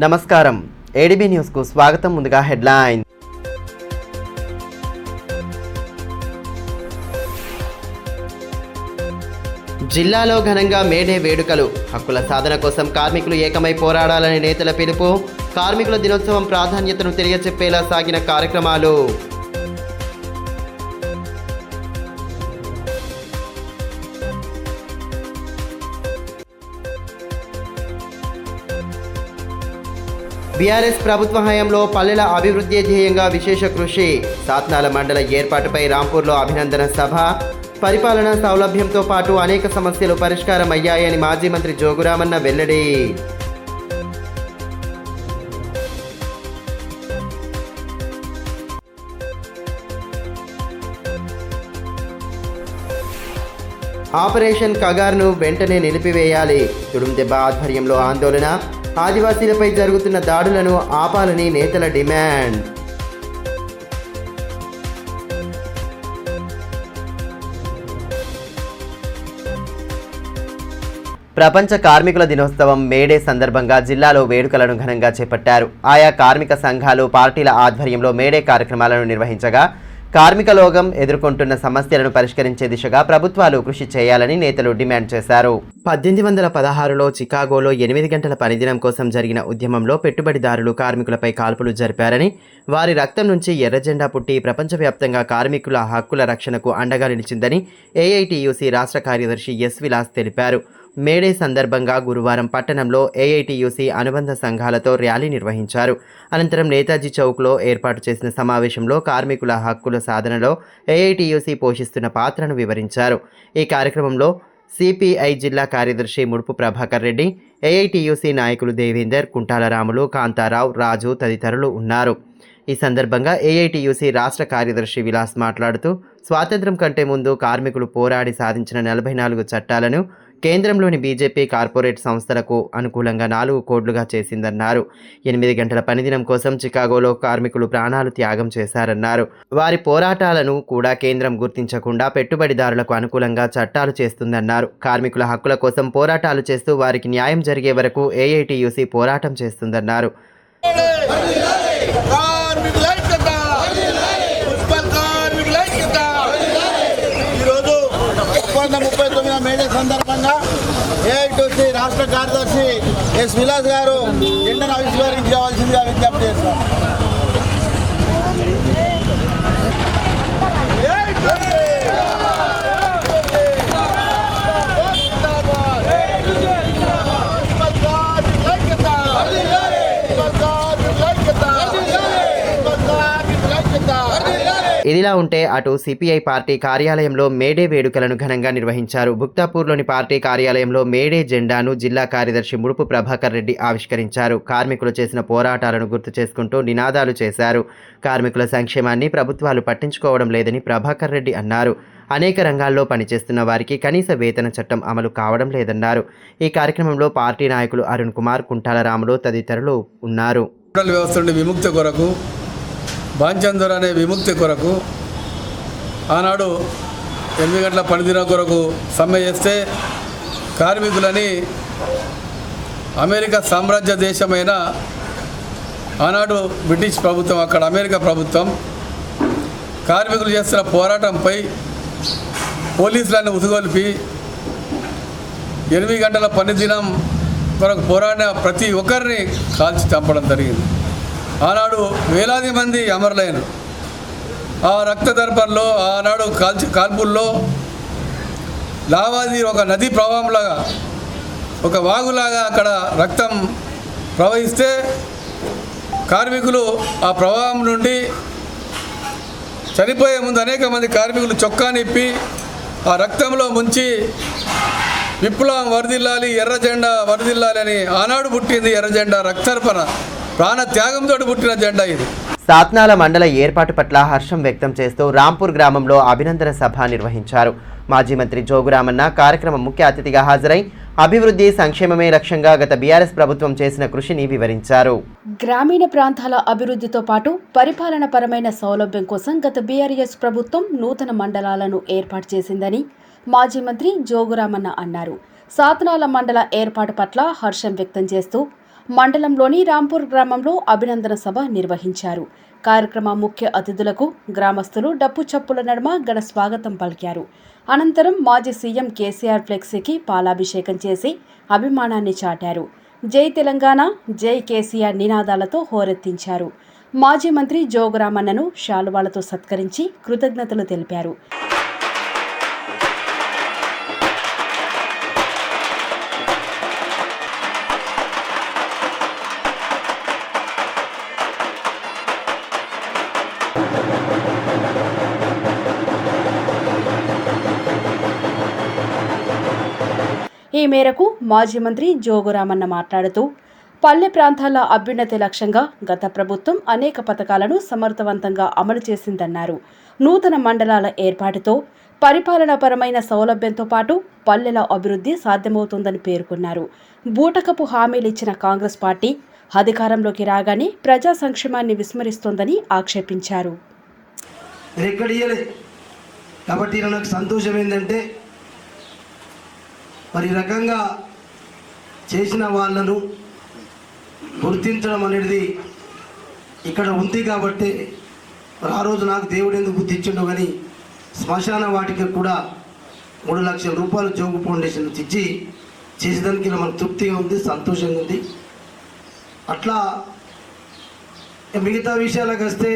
నమస్కారం ADB news కు స్వాగతం. ముందుగా హెడ్లైన్. జిల్లాలో ఘనంగా మేడే వేడుకలు. హక్కుల సాధన కోసం కార్మికులు ఏకమై పోరాడాలని నేతల పిలుపు. కార్మికుల దినోత్సవం ప్రాధాన్యతను తెలియచెప్పేలా సాగిన కార్యక్రమాలు. బీఆర్ఎస్ ప్రభుత్వ హయాంలో పల్లెల అభివృద్ధి ధ్యేయంగా విశేష కృషి. సాత్నాల మండల ఏర్పాటుపై రాంపూర్లో అభినందన సభ. పరిపాలనా సౌలభ్యంతో పాటు అనేక సమస్యలు పరిష్కారం అయ్యాయని మాజీ మంత్రి జోగురామన్న వెల్లడి. ఆపరేషన్ కగార్ను వెంటనే నిలిపివేయాలి. తుడుందెబ్బ ఆధ్వర్యంలో ఆందోళన. ఆదివాసీలపై జరుగుతున్న దాడులను ఆపాలని నేతల డిమాండ్. ప్రపంచ కార్మికుల దినోత్సవం మేడే సందర్భంగా జిల్లాలో వేడుకలను ఘనంగా చేపట్టారు. ఆయా కార్మిక సంఘాలు, పార్టీల ఆధ్వర్యంలో మేడే కార్యక్రమాలను నిర్వహించగా కార్మిక లోకం ఎదుర్కొంటున్న సమస్యలను పరిష్కరించే దిశగా ప్రభుత్వాలు కృషి చేయాలని నేతలు డిమాండ్ చేశారు. 1816లో చికాగోలో 8 గంటల పనిదినం కోసం జరిగిన ఉద్యమంలో పెట్టుబడిదారులు కార్మికులపై కాల్పులు జరిపారని, వారి రక్తం నుంచి ఎర్రజెండా పుట్టి ప్రపంచవ్యాప్తంగా కార్మికుల హక్కుల రక్షణకు అండగా నిలిచిందని ఏఐటీయూసీ రాష్ట్ర కార్యదర్శి ఎస్ విలాస్ తెలిపారు. మేడే సందర్భంగా గురువారం పట్టణంలో ఏఐటీయూసీ అనుబంధ సంఘాలతో ర్యాలీ నిర్వహించారు. అనంతరం నేతాజీ చౌక్లో ఏర్పాటు చేసిన సమావేశంలో కార్మికుల హక్కుల సాధనలో ఏఐటీయూసీ పోషిస్తున్న పాత్రను వివరించారు. ఈ కార్యక్రమంలో సిపిఐ జిల్లా కార్యదర్శి ముడుపు ప్రభాకర్ రెడ్డి, ఏఐటీయూసీ నాయకులు దేవేందర్, కుంటాల రాములు, కాంతారావు, రాజు తదితరులు ఉన్నారు. ఈ సందర్భంగా ఏఐటీయూసీ రాష్ట్ర కార్యదర్శి విలాస్ మాట్లాడుతూ, స్వాతంత్ర్యం కంటే ముందు కార్మికులు పోరాడి సాధించిన 44 చట్టాలను కేంద్రంలోని బీజేపీ కార్పొరేట్ సంస్థలకు అనుకూలంగా 4 కోడ్లుగా చేసిందన్నారు. 8 గంటల పనిదినం కోసం చికాగోలో కార్మికులు ప్రాణాలు త్యాగం చేశారన్నారు. వారి పోరాటాలను కూడా కేంద్రం గుర్తించకుండా పెట్టుబడిదారులకు అనుకూలంగా చట్టాలు చేస్తుందన్నారు. కార్మికుల హక్కుల కోసం పోరాటాలు చేస్తూ వారికి న్యాయం జరిగే వరకు ఏఐటీయూసీ పోరాటం చేస్తుందన్నారు. మేడే సందర్భంగా ఏఐటీయూసీ రాష్ట్ర కార్యదర్శి ఎస్ విలాస్ గారు జెండాను ఆవిష్కరించవలసిందిగా విజ్ఞప్తి చేస్తారు. ఇదిలా ఉంటే అటు సిపిఐ పార్టీ కార్యాలయంలో మేడే వేడుకలను ఘనంగా నిర్వహించారు. భుక్తాపూర్లోని పార్టీ కార్యాలయంలో మేడే జెండాను జిల్లా కార్యదర్శి ముడుపు ప్రభాకర్ రెడ్డి ఆవిష్కరించారు. కార్మికులు చేసిన పోరాటాలను గుర్తు చేసుకుంటూ నినాదాలు చేశారు. కార్మికుల సంక్షేమాన్ని ప్రభుత్వాలు పట్టించుకోవడం లేదని ప్రభాకర్ రెడ్డి అన్నారు. అనేక రంగాల్లో పనిచేస్తున్న వారికి కనీస వేతన చట్టం అమలు కావడం లేదన్నారు. ఈ కార్యక్రమంలో పార్టీ నాయకులు అరుణ్ కుమార్, కుంటాల రాములు తదితరులు ఉన్నారు. బాంచందర్ అనే విముక్తి కొరకు ఆనాడు 8 గంటల పనిదినం కొరకు సమ్మె చేస్తే కార్మికులని అమెరికా సామ్రాజ్య దేశమైన ఆనాడు బ్రిటిష్ ప్రభుత్వం, అక్కడ అమెరికా ప్రభుత్వం కార్మికులు చేస్తున్న పోరాటంపై పోలీసులను ఉసుగొల్పి 8 గంటల పనిదినం కొరకు పోరాడిన ప్రతి ఒక్కరిని కాల్చి చంపడం జరిగింది. ఆనాడు వేలాది మంది అమరులైన ఆ రక్త దర్పణలో, ఆనాడు కాల్పుల్లో లావాది ఒక నదీ ప్రవాహంలాగా, ఒక వాగులాగా అక్కడ రక్తం ప్రవహిస్తే కార్మికులు ఆ ప్రవాహం నుండి చనిపోయే ముందు అనేక మంది కార్మికులు చొక్కా నిప్పి ఆ రక్తంలో ముంచి విప్లవం వరదిల్లాలి, ఎర్ర జెండా వరదిల్లాలి అని ఆనాడు పుట్టింది ఎర్ర జెండా. రక్తార్పణ, ప్రాణ త్యాగంతో పుట్టిన జెండా ఇది. సాత్నాల మండల ఏర్పాటు పట్ల హర్షం వ్యక్తం చేస్తూ రాంపూర్ గ్రామంలో అభినందన సభ నిర్వహించారు. మాజీ మంత్రి జోగురామన్న కార్యక్రమం ముఖ్య అతిథిగా హాజరై అభివృద్ధి సంక్షేమమే లక్ష్యంగా గత బీఆర్ఎస్ ప్రభుత్వం చేసిన కృషిని వివరించారు. గ్రామీణ ప్రాంతాల అభివృద్ధితో పాటు పరిపాలన పరమైన సౌలభ్యం కోసం గత బీఆర్ఎస్ ప్రభుత్వం నూతన మండలాలను ఏర్పాటు చేసిందని మాజీ మంత్రి జోగురామన్న అన్నారు. సాత్నాల మండల ఏర్పాటు పట్ల హర్షం వ్యక్తం చేస్తూ మండలంలోని రాంపూర్ గ్రామంలో అభినందన సభ నిర్వహించారు. కార్యక్రమ ముఖ్య అతిథులకు గ్రామస్తులు డప్పు చప్పుల నడుమ ఘన స్వాగతం పలికారు. అనంతరం మాజీ సీఎం కేసీఆర్ ఫ్లెక్సీకి పాలాభిషేకం చేసి అభిమానాన్ని చాటారు. జై తెలంగాణ, జై కేసీఆర్ నినాదాలతో హోరెత్తించారు. మాజీ మంత్రి జోగురామన్నను శాలువాలతో సత్కరించి కృతజ్ఞతలు తెలిపారు. ఈ మేరకు మాజీ మంత్రి జోగురామన్న మాట్లాడుతూ, పల్లె ప్రాంతాల అభ్యున్నతి లక్ష్యంగా గత ప్రభుత్వం అనేక పథకాలను సమర్థవంతంగా అమలు చేసిందన్నారు. నూతన మండలాల ఏర్పాటుతో పరిపాలనాపరమైన సౌలభ్యంతో పాటు పల్లెల అభివృద్ధి సాధ్యమవుతుందని పేర్కొన్నారు. బూటకపు హామీలిచ్చిన కాంగ్రెస్ పార్టీ అధికారంలోకి రాగానే ప్రజా సంక్షేమాన్ని విస్మరిస్తోందని ఆక్షేపించారు. కాబట్టి నాకు సంతోషం ఏంటంటే మరి రకంగా చేసిన వాళ్ళను గుర్తించడం అనేది ఇక్కడ ఉంది. కాబట్టి మరి ఆ రోజు నాకు దేవుడు ఎందుకు గుర్తించిండో కానీ శ్మశాన వాటికి కూడా 3 లక్షల రూపాయలు జోగు ఫౌండేషన్ ఇచ్చి చేసేదానికి మనకు తృప్తిగా ఉంది, సంతోషంగా ఉంది. అట్లా మిగతా విషయాలకు వస్తే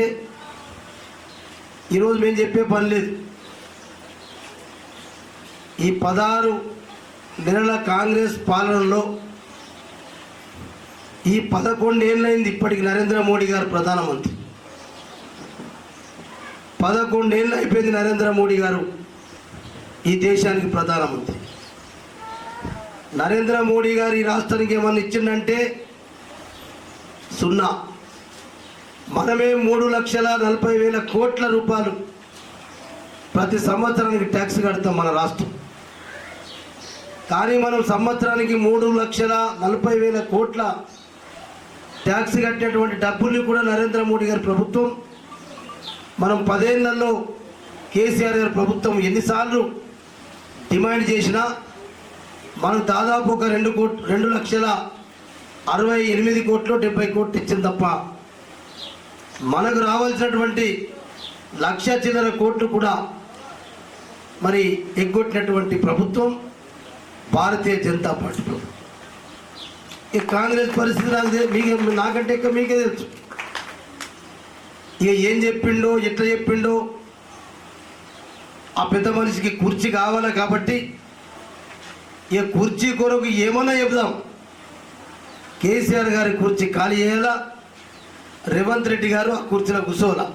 ఈరోజు మేము చెప్పే పని లేదు. ఈ 16 నెలల కాంగ్రెస్ పాలనలో ఈ 11 ఏళ్ళైంది ఇప్పటికి నరేంద్ర మోడీ గారు ప్రధానమంత్రి. 11 ఏళ్ళు అయిపోయింది నరేంద్ర మోడీ గారు ఈ దేశానికి ప్రధానమంత్రి. నరేంద్ర మోడీ గారు ఈ రాష్ట్రానికి ఏమన్నా ఇచ్చిందంటే సున్నా. మనమే 3,40,000 కోట్ల రూపాయలు ప్రతి సంవత్సరానికి ట్యాక్స్ కడతాం మన రాష్ట్రం. కానీ మనం సంవత్సరానికి 3,40,000 కోట్ల ట్యాక్స్ కట్టేటువంటి డబ్బుల్ని కూడా నరేంద్ర మోడీ గారి ప్రభుత్వం, మనం 10 ఏళ్లలో కేసీఆర్ గారి ప్రభుత్వం ఎన్నిసార్లు డిమాండ్ చేసినా మనం దాదాపు ఒక 2,68,000 కోట్లు 70 కోట్లు ఇచ్చింది తప్ప మనకు రావాల్సినటువంటి 1,00,000 చిల్లర కోట్లు కూడా మరి ఎగ్గొట్టినటువంటి ప్రభుత్వం భారతీయ జనతా పార్టీ ప్రభుత్వం. ఈ కాంగ్రెస్ పరిస్థితి నాకంటే ఎక్కువ మీకే తెలుసు. ఇక ఏం చెప్పిండో ఎట్లా చెప్పిండో ఆ పెద్ద మనిషికి కుర్చీ కావాలి కాబట్టి ఇక కుర్చీ కొరకు ఏమన్నా చెప్దాం. కేసీఆర్ గారి కుర్చీ ఖాళీ చేయాలా, రేవంత్ రెడ్డి గారు ఆ కుర్చీలో కూర్చోవాలా.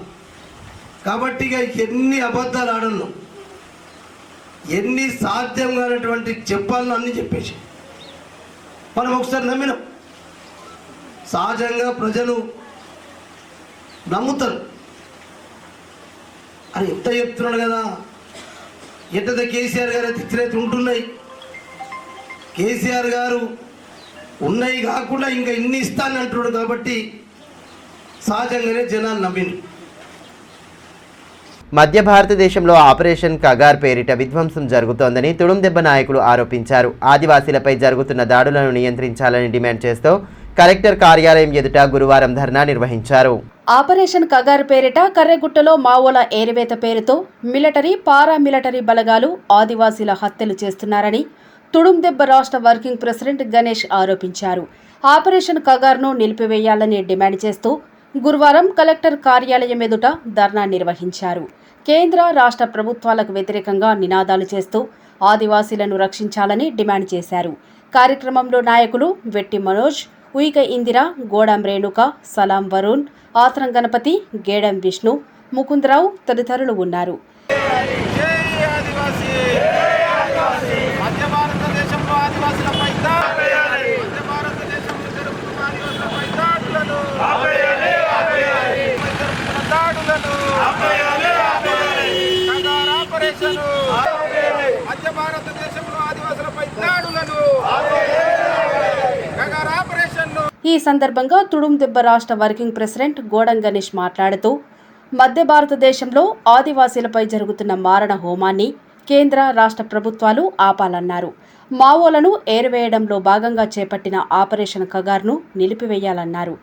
కాబట్టి ఇక ఎన్ని అబద్ధాలు ఆడను, ఎన్ని సాధ్యం కానటువంటి చెప్పాలని అన్నీ చెప్పేసి మనం ఒకసారి నమ్మినాం. సహజంగా ప్రజలు నమ్ముతారు. అని ఎంత చెప్తున్నాడు కదా, ఎట్టయితే కేసీఆర్ గారు ఇచ్చినైతే ఉంటున్నాయి. కేసీఆర్ గారు ఉన్నాయి కాకుండా ఇంకా ఇన్ని ఇస్తానని అంటున్నాడు కాబట్టి సహజంగానే జనాలు నమ్మిండు. మధ్య భారతదేశంలో ఆపరేషన్ కగార్ పేరిట విధ్వంసం జరుగుతోందని తుడుందెబ్బ నాయకులు ఆరోపించారు. ఆదివాసీలపై జరుగుతున్న దాడులను నియంత్రించాలని డిమాండ్ చేస్తూ కలెక్టర్ కార్యాలయం ఎదుట గురువారం ధర్నా నిర్వహించారు. ఆపరేషన్ కగార్ పేరిట కర్రెగుట్టలో మావోల ఏరివేత పేరుతో మిలిటరీ, పారామిలిటరీ బలగాలు ఆదివాసీల హత్యలు చేస్తున్నారని తుడుందెబ్బ రాష్ట్ర వర్కింగ్ ప్రెసిడెంట్ గణేష్ ఆరోపించారు. ఆపరేషన్ కగార్ను నిలిపివేయాలని డిమాండ్ చేస్తూ గురువారం కలెక్టర్ కార్యాలయం ఎదుట ధర్నా నిర్వహించారు. కేంద్ర, రాష్ట్ర ప్రభుత్వాలకు వ్యతిరేకంగా నినాదాలు చేస్తూ ఆదివాసీలను రక్షించాలని డిమాండ్ చేశారు. కార్యక్రమంలో నాయకులు వెట్టి మనోజ్, ఉయిక ఇందిర, గోడాం రేణుక, సలాం వరుణ్, ఆత్రం గణపతి, గేడం విష్ణు, ముకుందరావు తదితరులు ఉన్నారు. ఈ సందర్భంగా తుడుందెబ్బ రాష్ట్ర వర్కింగ్ ప్రెసిడెంట్ గోడం గణేష్ మాట్లాడుతూ, మధ్య భారతదేశంలో ఆదివాసీలపై జరుగుతున్న మారణ హోమాన్ని కేంద్ర, రాష్ట్ర ప్రభుత్వాలు ఆపాలన్నారు. మావోలను ఏరివేయడంలో భాగంగా చేపట్టిన ఆపరేషన్ కగార్ను నిలిపివేయాలన్నారు.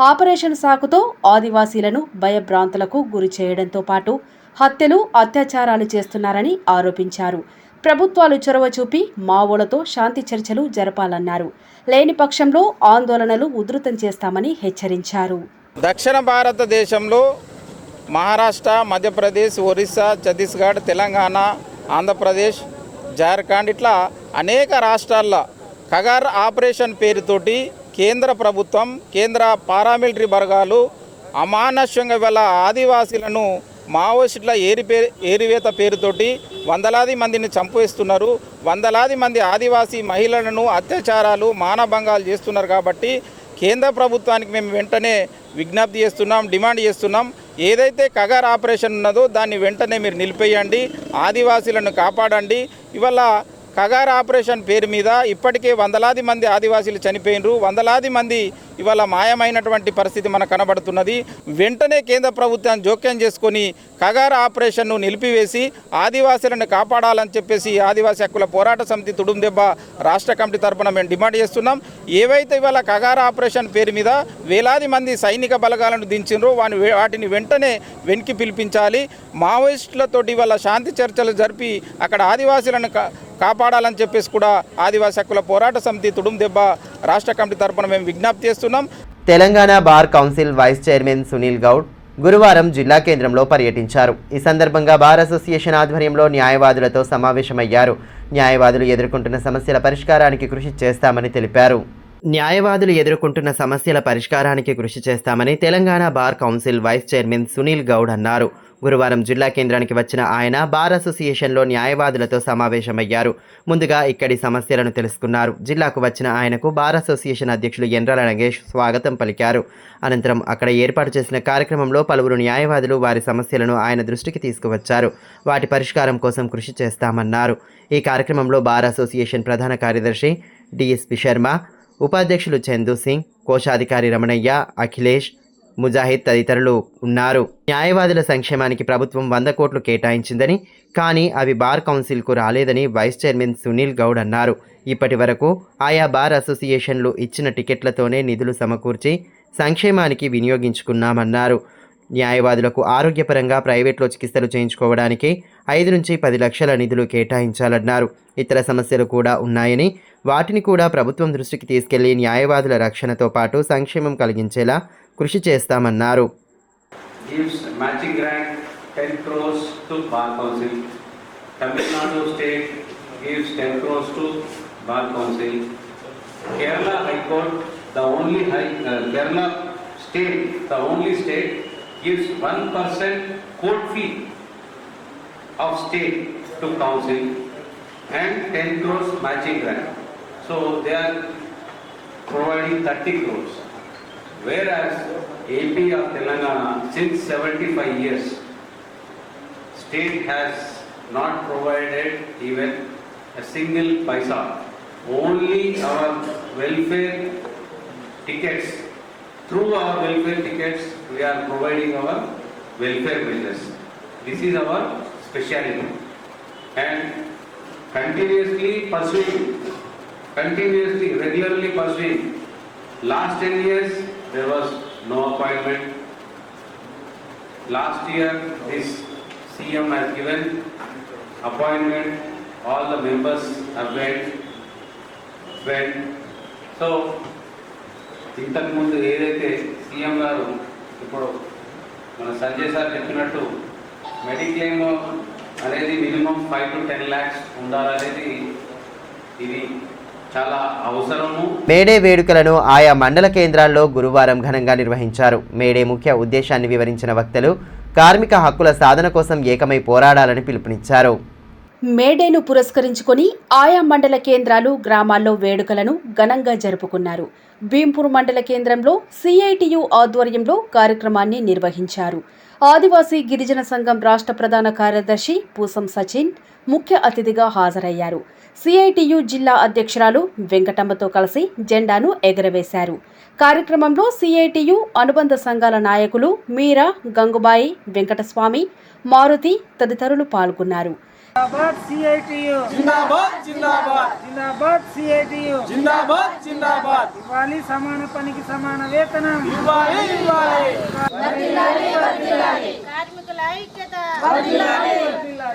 ఆపరేషన్ సాకుతో ఆదివాసీలను భయభ్రాంతులకు గురి చేయడంతో పాటు హత్యలు, అత్యాచారాలు చేస్తున్నారని ఆరోపించారు. ప్రభుత్వాలు చొరవ చూపి మావోలతో శాంతి చర్చలు జరపాలన్నారు. లేని పక్షంలో ఆందోళనలు ఉధృతం చేస్తామని హెచ్చరించారు. దక్షిణ భారతదేశంలో మహారాష్ట్ర, మధ్యప్రదేశ్, ఒరిస్సా, ఛత్తీస్గఢ్, తెలంగాణ, ఆంధ్రప్రదేశ్, జార్ఖండ్ ఇట్లా అనేక రాష్ట్రాల్లో కగార్ ఆపరేషన్ పేరుతోటి కేంద్ర ప్రభుత్వం, కేంద్ర పారామిలిటరీ బలగాలు అమానుష్యంగా ఇవాళ ఆదివాసీలను మావోయిస్టుల ఏరివేత పేరుతోటి వందలాది మందిని చంపేస్తున్నారు. వందలాది మంది ఆదివాసీ మహిళలను అత్యాచారాలు, మానభంగాలు చేస్తున్నారు. కాబట్టి కేంద్ర ప్రభుత్వానికి మేము వెంటనే విజ్ఞప్తి చేస్తున్నాం, డిమాండ్ చేస్తున్నాం. ఏదైతే కగార్ ఆపరేషన్ ఉన్నదో దాన్ని వెంటనే మీరు నిలిపేయండి, ఆదివాసీలను కాపాడండి. ఇవాళ కగార్ ఆపరేషన్ పేరు మీద ఇప్పటికే వందలాది మంది ఆదివాసీలు చనిపోయినరు, వందలాది మంది ఇవాళ మాయమైనటువంటి పరిస్థితి మనకు కనబడుతున్నది. వెంటనే కేంద్ర ప్రభుత్వం జోక్యం చేసుకొని కగార్ ఆపరేషన్ను నిలిపివేసి ఆదివాసీలను కాపాడాలని చెప్పేసి ఆదివాసీ హక్కుల పోరాట సమితి తుడుం దెబ్బ రాష్ట్ర కమిటీ తరఫున మేము డిమాండ్ చేస్తున్నాం. ఏవైతే ఇవాళ కగార్ ఆపరేషన్ పేరు మీద వేలాది మంది సైనిక బలగాలను దించినరో వాటిని వెంటనే వెనక్కి పిలిపించాలి. మావోయిస్టులతోటి ఇవాళ శాంతి చర్చలు జరిపి అక్కడ ఆదివాసీలను కాపాడాలని చెప్పేసి కూడా ఆదివాసీ హక్కుల పోరాట సమితి తుడుం దెబ్బ రాష్ట్ర కమిటీ తరఫున మేము విజ్ఞప్తి చేస్తున్నాం. Telangana bar council vice chairman Sunil Goud గురువారం జిల్లా కేంద్రంలో పర్యటించారు. ఈ సందర్భంగా బార్ అసోసియేషన్ ఆధ్వర్యంలో న్యాయవాదులతో సమావేశమయ్యారు. న్యాయవాదులు ఎదుర్కొంటున్న సమస్యల పరిష్కారానికి కృషి చేస్తామని తెలిపారు. న్యాయవాదులు ఎదుర్కొంటున్న సమస్యల పరిష్కారానికి కృషి చేస్తామని Telangana bar council vice chairman Sunil Goud అన్నారు. గురువారం జిల్లా కేంద్రానికి వచ్చిన ఆయన బార్ అసోసియేషన్లో న్యాయవాదులతో సమావేశమయ్యారు. ముందుగా ఇక్కడి సమస్యలను తెలుసుకున్నారు. జిల్లాకు వచ్చిన ఆయనకు బార్ అసోసియేషన్ అధ్యక్షులు ఎండ్రాల నగేష్ స్వాగతం పలికారు. అనంతరం అక్కడ ఏర్పాటు చేసిన కార్యక్రమంలో పలువురు న్యాయవాదులు వారి సమస్యలను ఆయన దృష్టికి తీసుకువచ్చారు. వాటి పరిష్కారం కోసం కృషి చేస్తామన్నారు. ఈ కార్యక్రమంలో బార్ అసోసియేషన్ ప్రధాన కార్యదర్శి డిఎస్పి శర్మ, ఉపాధ్యక్షులు చందు సింగ్, కోశాధికారి రమణయ్య, అఖిలేష్, ముజాహిద్ తదితరులు ఉన్నారు. న్యాయవాదుల సంక్షేమానికి ప్రభుత్వం 100 కోట్లు కేటాయించిందని, కానీ అవి బార్ కౌన్సిల్కు రాలేదని వైస్ చైర్మన్ సునీల్ గౌడ్ అన్నారు. ఇప్పటి వరకు ఆయా బార్ అసోసియేషన్లు ఇచ్చిన టికెట్లతోనే నిధులు సమకూర్చి సంక్షేమానికి వినియోగించుకున్నామన్నారు. న్యాయవాదులకు ఆరోగ్యపరంగా ప్రైవేట్లో చికిత్సలు చేయించుకోవడానికి 5 నుంచి 10 లక్షల నిధులు కేటాయించాలన్నారు. ఇతర సమస్యలు కూడా ఉన్నాయని, వాటిని కూడా ప్రభుత్వం దృష్టికి తీసుకెళ్లి న్యాయవాదుల రక్షణతో పాటు సంక్షేమం కలిగించేలా కృషి చేస్తామన్నారు. Gives matching grant 10 crores to Bar Council. Tamil Nadu State gives 10 crores to Bar Council. Kerala High Court, Kerala State, the only state gives 1% court fee of state to council and 10 crores matching grant. So they are providing 30 crores. Whereas AP of Telangana since 75 years, state has not provided even a single paisa. Only our welfare tickets, through our welfare tickets we are providing our welfare business. This is our specialty and regularly pursuing. Last 10 years there was no appointment. Last year this CM has given appointment, all the members have went. So ఇంతకు ముందు ఏదైతే CM గారు ఇప్పుడు మన Sanjay sir చెప్పినట్టు mediclaim అనేది minimum 5 to 10 lakhs ఉండాలనేది ఇది చాలా అవసరము. మేడే వేడుకలను ఆయా మండల కేంద్రాల్లో గురువారం ఘనంగా నిర్వహించారు. మేడే ముఖ్య ఉద్దేశాన్ని వివరించిన వక్తలు కార్మిక హక్కుల సాధన కోసం ఏకమై పోరాడాలని పిలుపునిచ్చారు. మేడేను పురస్కరించుకొని ఆయా మండల కేంద్రాలు, గ్రామాల్లో వేడుకలను ఘనంగా జరుపుకున్నారు. భీంపూర్ మండల కేంద్రంలో సిఐటియు ఆధ్వర్యంలో కార్యక్రమాన్ని నిర్వహించారు. ఆదివాసీ గిరిజన సంఘం రాష్ట్ర ప్రధాన కార్యదర్శి పూసం సచిన్ ముఖ్య అతిథిగా హాజరయ్యారు. సిఐటియు జిల్లా అధ్యక్షురాలు వెంకటమ్మతో కలిసి జెండాను ఎగరవేశారు. కార్యక్రమంలో సిఐటియు అనుబంధ సంఘాల నాయకులు మీరా, గంగుబాయి, వెంకటస్వామి, మారుతి తదితరులు పాల్గొన్నారు. జిందాబాద్ సిఐటియు జిందాబాద్ జిందాబాద్ జిందాబాద్ సిఐటియు జిందాబాద్ జిందాబాద్ ఇవ్వాలి సమాన పనికి సమాన వేతనం ఇవ్వాలి ఇవ్వాలి వర్ధిల్లాలి వర్ధిల్లాలి కార్మికుల ఐక్యత వర్ధిల్లాలి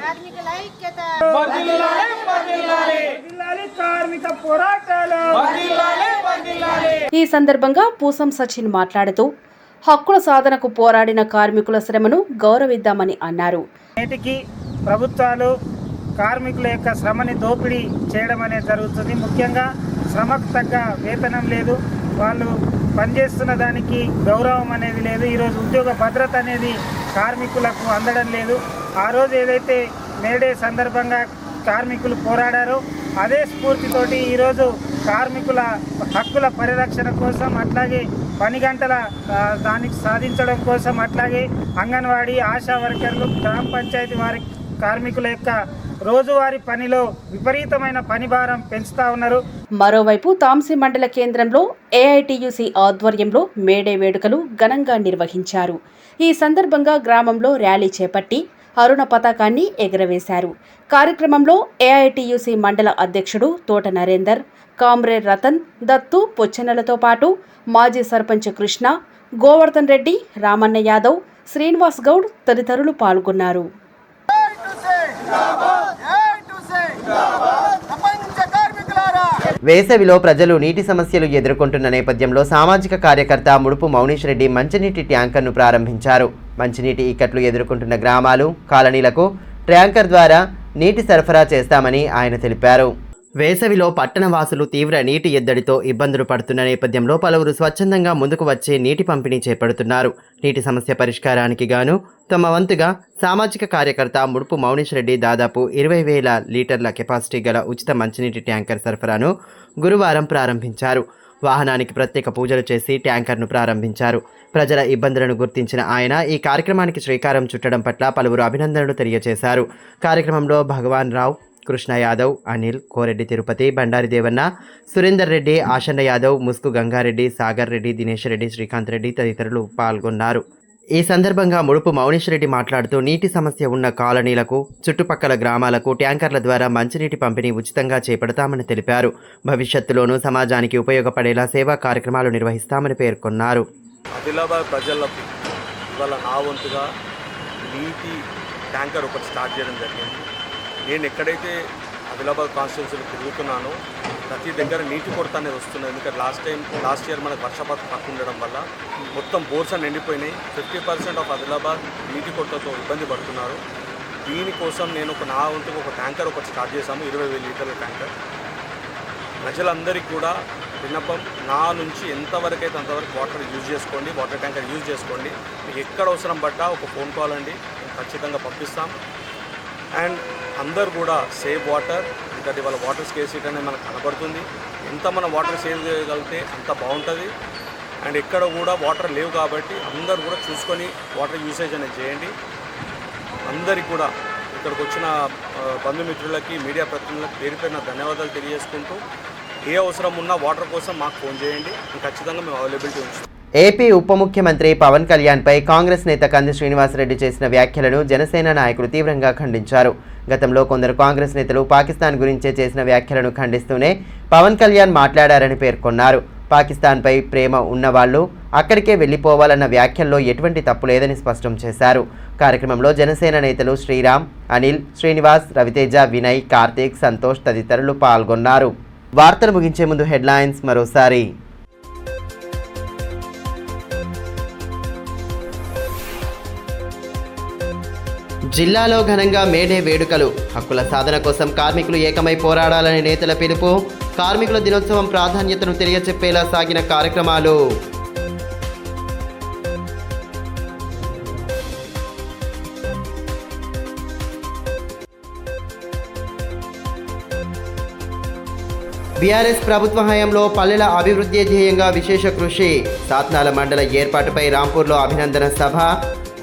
కార్మికుల ఐక్యత వర్ధిల్లాలి వర్ధిల్లాలి వర్ధిల్లాలి కార్మిక పోరాటాలు వర్ధిల్లాలి వర్ధిల్లాలి. ఈ సందర్భంగా పూసం సచిన్ మాట్లాడుతూ హక్కుల సాధనకు పోరాడిన కార్మికుల శ్రమను గౌరవిద్దామని అన్నారు. నేటికి ప్రభుత్వాలు కార్మికుల యొక్క శ్రమని దోపిడీ చేయడం అనేది జరుగుతుంది. ముఖ్యంగా శ్రమకు తగ్గ వేతనం లేదు, వాళ్ళు పనిచేస్తున్న దానికి గౌరవం అనేది లేదు. ఈరోజు ఉద్యోగ భద్రత అనేది కార్మికులకు అందడం లేదు. ఆ రోజు ఏదైతే మేడే సందర్భంగా కార్మికులు పోరాడారో అదే స్ఫూర్తితోటి ఈరోజు కార్మికుల హక్కుల పరిరక్షణ కోసం, అట్లాగే పని గంటల దానికి సాధించడం కోసం, అట్లాగే అంగన్వాడీ ఆశా వర్కర్లు గ్రామ పంచాయతీ వారి కార్మికుల యొక్క రోజువారీ పనిలో విపరీతమైన పని భారం పెంచుతా ఉన్నారు. మరోవైపు తాంసీ మండల కేంద్రంలో ఏఐటియుసి ఆధ్వర్యంలో మేడే వేడుకలు ఘనంగా నిర్వహించారు. ఈ సందర్భంగా గ్రామంలో ర్యాలీ చేపట్టి అరుణ పతాకాన్ని ఎగురవేశారు. కార్యక్రమంలో ఏఐటియుసి మండల అధ్యక్షుడు తోట నరేందర్, కామ్రేడ్ రతన్, దత్తు, పొచ్చెనలతో పాటు మాజీ సర్పంచ్ కృష్ణ, గోవర్ధన్ రెడ్డి, రామన్న యాదవ్, శ్రీనివాస్ గౌడ్ తదితరులు పాల్గొన్నారు. వేసవిలో ప్రజలు నీటి సమస్యలు ఎదుర్కొంటున్న నేపథ్యంలో సామాజిక కార్యకర్త ముడుపు మౌనీష్ రెడ్డి మంచినీటి ట్యాంకర్ను ప్రారంభించారు. మంచినీటి ఇక్కట్లు ఎదుర్కొంటున్న గ్రామాలు, కాలనీలకు ట్యాంకర్ ద్వారా నీటి సరఫరా చేస్తామని ఆయన తెలిపారు. వేసవిలో పట్టణవాసులు తీవ్ర నీటి ఎద్దడితో ఇబ్బందులు పడుతున్న నేపథ్యంలో పలువురు స్వచ్ఛందంగా ముందుకు వచ్చే నీటి పంపిణీ చేపడుతున్నారు. నీటి సమస్య పరిష్కారానికి గాను తమ వంతుగా సామాజిక కార్యకర్త ముడుపు మౌనీష్ రెడ్డి దాదాపు 20,000 లీటర్ల కెపాసిటీ గల ఉచిత మంచినీటి ట్యాంకర్ సరఫరాను గురువారం ప్రారంభించారు. వాహనానికి ప్రత్యేక పూజలు చేసి ట్యాంకర్ను ప్రారంభించారు. ప్రజల ఇబ్బందులను గుర్తించిన ఆయన ఈ కార్యక్రమానికి శ్రీకారం చుట్టడం పట్ల పలువురు అభినందనలు తెలియజేశారు. కార్యక్రమంలో భగవాన్ రావు, కృష్ణ యాదవ్, అనిల్, కోరెడ్డి తిరుపతి, బండారి దేవన్న, సురేందర్ రెడ్డి, ఆశన్న యాదవ్, ముస్కు గంగారెడ్డి, సాగర్ రెడ్డి, దినేష్ రెడ్డి, శ్రీకాంత్ రెడ్డి తదితరులు పాల్గొన్నారు. ఈ సందర్భంగా ముడుపు మౌనీష్ రెడ్డి మాట్లాడుతూ నీటి సమస్య ఉన్న కాలనీలకు, చుట్టుపక్కల గ్రామాలకు ట్యాంకర్ల ద్వారా మంచినీటి పంపిణీ ఉచితంగా చేపడతామని తెలిపారు. భవిష్యత్తులోనూ సమాజానికి ఉపయోగపడేలా సేవా కార్యక్రమాలు నిర్వహిస్తామని పేర్కొన్నారు. ఆదిలాబాద్ ప్రజలకు ఇవాళ నా వంతుగా నీటి ట్యాంకర్ ఒకటి స్టార్ట్ చేయడం జరిగింది. నేను ఎక్కడైతే ఆదిలాబాద్ కాన్స్టిట్యున్సీలో తిరుగుతున్నానో ప్రతి దగ్గర నీటి కొరత అనేది వస్తుంది. ఎందుకంటే లాస్ట్ ఇయర్ మనకు వర్షపాతం తక్కువ ఉండడం వల్ల మొత్తం బోర్స్ అన్ని ఎండిపోయినాయి. 50% ఆఫ్ ఆదిలాబాద్ నీటి కొరతతో ఇబ్బంది పడుతున్నారు. దీనికోసం నేను నా వంతుగా ఒక ట్యాంకర్ ఒకటి స్టార్ట్ చేశాము, 20,000 లీటర్ల ట్యాంకర్. ప్రజలందరికీ కూడా విన్నపం, నా నుంచి ఎంతవరకు అయితే అంతవరకు వాటర్ యూజ్ చేసుకోండి, వాటర్ ట్యాంకర్ యూజ్ చేసుకోండి. మీకు ఎక్కడ అవసరం పడ్డా ఒక ఫోన్ కాల్ అండి, ఖచ్చితంగా పంపిస్తాం. అండ్ అందరు కూడా సేవ్ వాటర్, ఎందుకంటే వాళ్ళ వాటర్ స్కేర్సిటీ అనేది మనకు కనబడుతుంది. ఎంత మనం వాటర్ సేవ్ చేయగలిగితే అంత బాగుంటుంది. అండ్ ఎక్కడ కూడా వాటర్ లేవు కాబట్టి అందరు కూడా చూసుకొని వాటర్ యూసేజ్ అనేది చేయండి. అందరికీ కూడా ఇక్కడికి వచ్చిన బంధుమిత్రులకి, మీడియా ప్రతినిధులకు పేరు పేరున ధన్యవాదాలు తెలియజేసుకుంటూ ఏ అవసరం ఉన్నా వాటర్ కోసం మాకు ఫోన్ చేయండి, ఖచ్చితంగా మేము అవైలబిలిటీ ఉంచుతాం. ఏపీ ఉప ముఖ్యమంత్రి పవన్ కళ్యాణ్పై కాంగ్రెస్ నేత కంది శ్రీనివాసరెడ్డి చేసిన వ్యాఖ్యలను జనసేన నాయకులు తీవ్రంగా ఖండించారు. గతంలో కొందరు కాంగ్రెస్ నేతలు పాకిస్తాన్ గురించే చేసిన వ్యాఖ్యలను ఖండిస్తూనే పవన్ కళ్యాణ్ మాట్లాడారని పేర్కొన్నారు. పాకిస్తాన్పై ప్రేమ ఉన్నవాళ్లు అక్కడికే వెళ్లిపోవాలన్న వ్యాఖ్యల్లో ఎటువంటి తప్పు లేదని స్పష్టం చేశారు. కార్యక్రమంలో జనసేన నేతలు శ్రీరామ్, అనిల్, శ్రీనివాస్, రవితేజ, వినయ్, కార్తీక్, సంతోష్ తదితరులు పాల్గొన్నారు. వార్తలు ముగించే ముందు హెడ్లైన్స్ మరోసారి. జిల్లాలో ఘనంగా మేడే వేడుకలు. హక్కుల సాధన కోసం కార్మికులు ఏకమై పోరాడాలని నేతల పిలుపు. కార్మికుల దినోత్సవం ప్రాధాన్యతను తెలియచెప్పేలా సాగిన కార్యక్రమాలు. బీఆర్ఎస్ ప్రభుత్వ హయాంలో పల్లెల అభివృద్ధి ధ్యేయంగా విశేష కృషి. సాత్నాల మండల ఏర్పాటుపై రాంపూర్లో అభినందన సభ.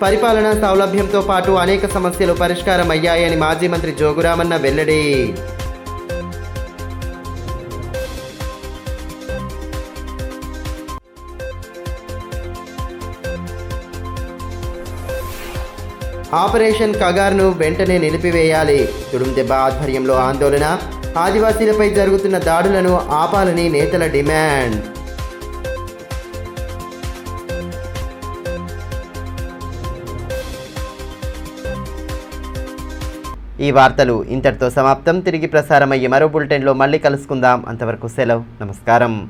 పరిపాలనా సౌలభ్యంతో పాటు అనేక సమస్యలు పరిష్కారం అయ్యాయని మాజీ మంత్రి జోగురామన్న వెల్లడి. ఆపరేషన్ కగార్ను వెంటనే నిలిపివేయాలి. తుడుందెబ్బ ఆధ్వర్యంలో ఆందోళన. ఆదివాసీలపై జరుగుతున్న దాడులను ఆపాలని నేతల డిమాండ్. ఈ వార్తలు ఇంతటితో సమాప్తం. తిరిగి ప్రసారమయ్యే మరో బులెటిన్లో మళ్ళీ కలుసుకుందాం. అంతవరకు సెలవు. నమస్కారం.